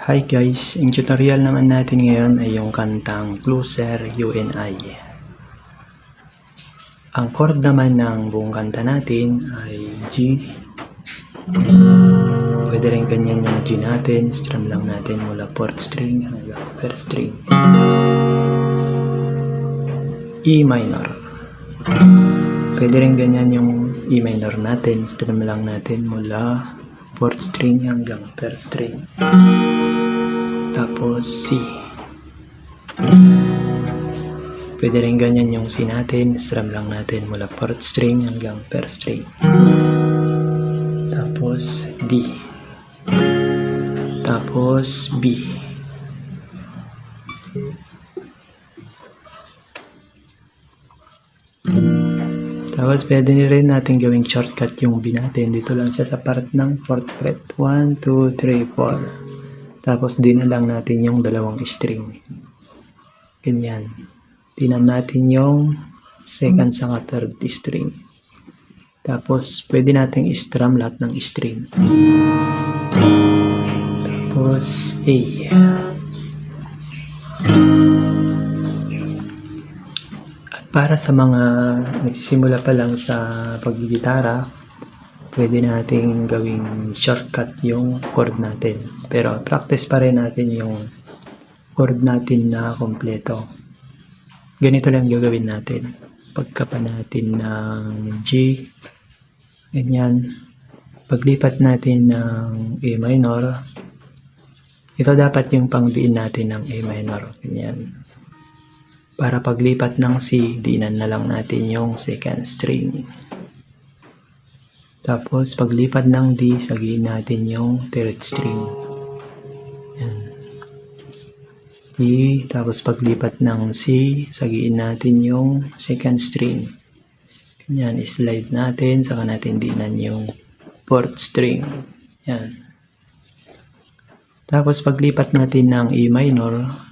Hi guys, ang tutorial naman natin ngayon ay yung kantang Closer You and I. Ang chord naman ng buong kanta natin ay G. Pwede rin ganyan yung G natin, strum lang natin mula 4th string hanggang 1st string. E minor. Pwede rin ganyan yung E minor natin, strum lang natin mula 4th string hanggang 1st string. Tapos C. Pwede rin ganyan yung C natin, strum lang natin mula 4th string hanggang 1st string. Tapos D. Tapos B. Tapos pwede rin natin gawing shortcut yung B natin. Dito lang siya sa part ng 4th fret. 1, 2, 3, 4. Tapos di na lang natin yung dalawang string. Ganyan. Dinan natin yung 2nd saka 3rd string. Tapos pwede natin i-strum lahat ng string. Tapos A. At para sa mga nagsisimula pa lang sa paggigitara, pwede nating gawing shortcut yung chord natin. Pero practice pa rin natin yung chord natin na kompleto. Ganito lang gagawin natin. Pagkapa natin ng G, ganyan. Paglipat natin ng A minor, ito dapat yung pangdiin natin ng A minor. Ganyan. Para paglipat ng C, diinan na lang natin yung 2nd string. Tapos, paglipat ng D, sagiin natin yung 3rd string. Yan. D, tapos paglipat ng C, sagiin natin yung 2nd string. Yan, slide natin, saka natin dinan yung 4th string. Yan. Tapos, paglipat natin ng A minor,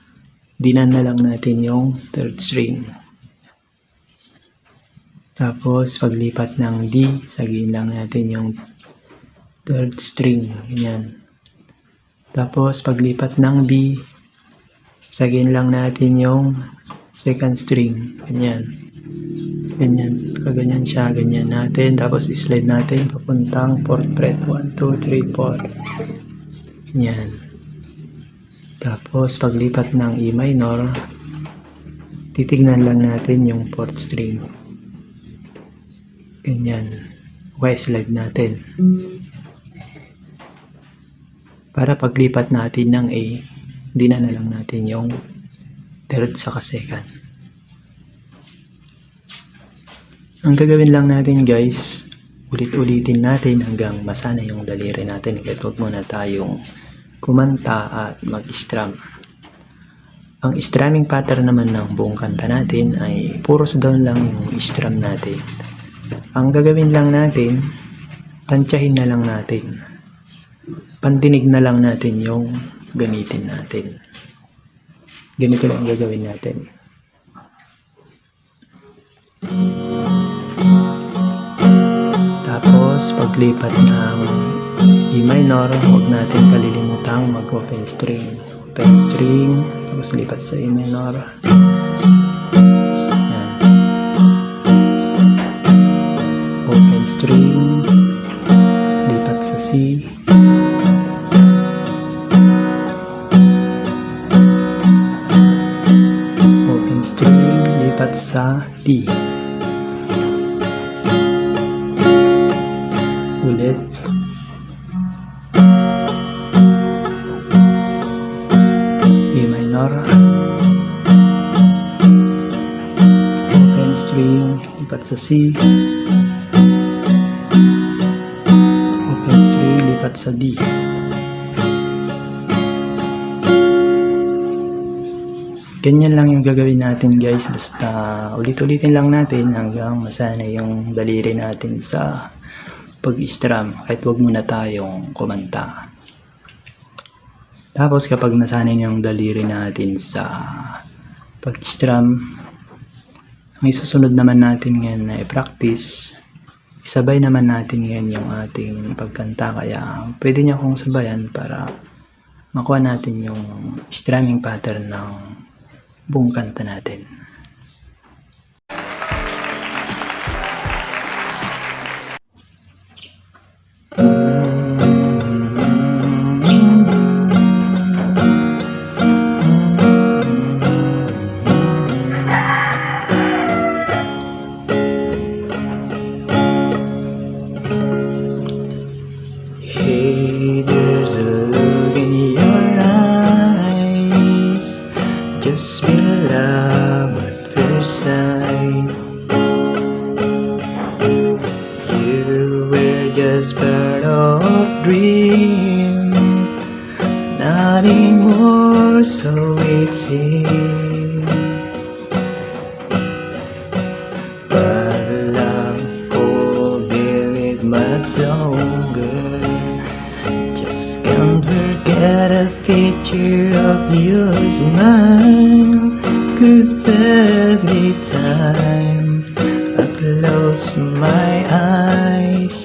dinan na lang natin yung 3rd string. Tapos, paglipat ng D, sagiin lang natin yung 3rd string. Ganyan. Tapos, paglipat ng B, sagiin lang natin yung 2nd string. Ganyan. Ganyan. Kaganyan siya. Ganyan natin. Tapos, slide natin papuntang 4th fret. 1, 2, 3, 4. Ganyan. Tapos, paglipat ng E minor, titignan lang natin yung 4th string. Ganyan. Okay, slide natin. Para paglipat natin ng A, dinan na lang natin yung 3rd saka 2nd. Ang gagawin lang natin guys, ulit-ulitin natin hanggang masana yung daliri natin. Kaya huwag muna tayong kumanta at mag-strum. Ang strumming pattern naman ng buong kanta natin ay puros down lang yung strum natin. Ang gagawin lang natin, tansyahin na lang natin. Pandinig na lang natin yung gamitin natin. Ganito lang ang gagawin natin. Tapos, paglipat ng E minor, huwag natin kalilimutang mag-open string. Open string, tapos lipat sa E minor. String, lipat sa C, open string, lipat sa D, ulit, E minor, open string, lipat sa C, lipat sa D. Ganyan lang yung gagawin natin guys, basta ulit-ulitin lang natin hanggang masana yung daliri natin sa pag-strum, kahit huwag muna tayong kumanta. Tapos kapag nasanay yung daliri natin sa pag-strum, ang isusunod naman natin ngayon na i-practice, isabay naman natin ngayon yung ating pagkanta. Kaya pwede niyo akong sabayan para makuha natin yung strumming pattern ng buong kanta natin. Hey, there's a look in your eyes, just feel love at first sight. You were just part of dream, not anymore, so it seems. But love could be much longer. Just can't forget a picture of your smile, 'cause every time I close my eyes,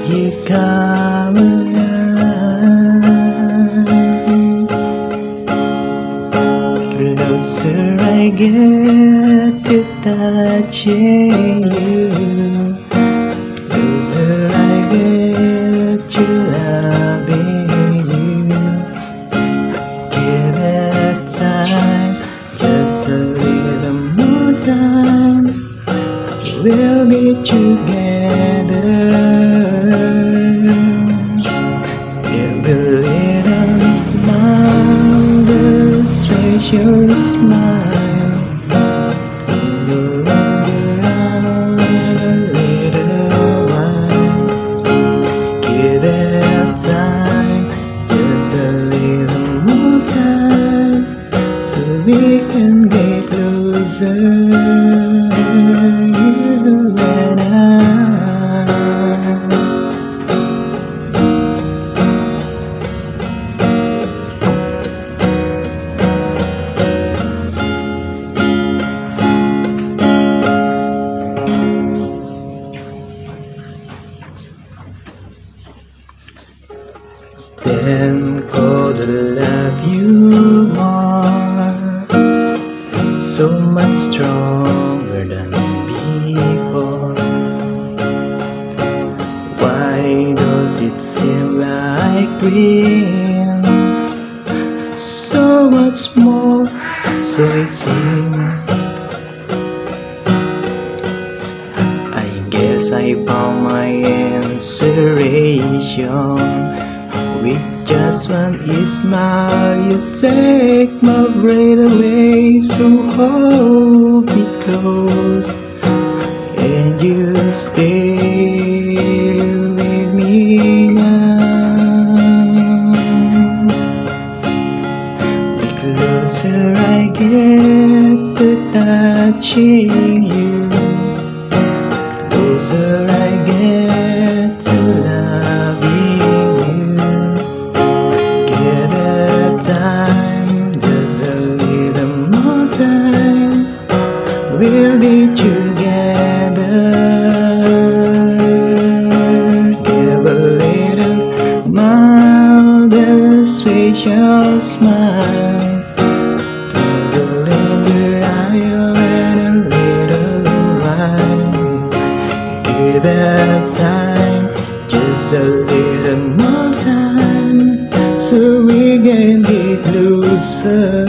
you come alive. Closer I get to touching you, closer I get to loving you. Give it time, just a little more time, we'll be together. Every little smile, the special smile, you linger on a little while. Give it time, just a little more time, so we can get closer, you and I. Then could love you more, so much stronger than before. Why does it seem like dream? So much more, so it seems. I guess I found my inspiration. With just one smile, you take my breath away. So hold me close, and you stay with me now. The closer I get to touching you, closer I get to loving you. Give it time, just a little more time, we'll be together. Give a little smile, the special smile, twinkle in your eye and a little while. Give it time, just a little more time, so we can get closer.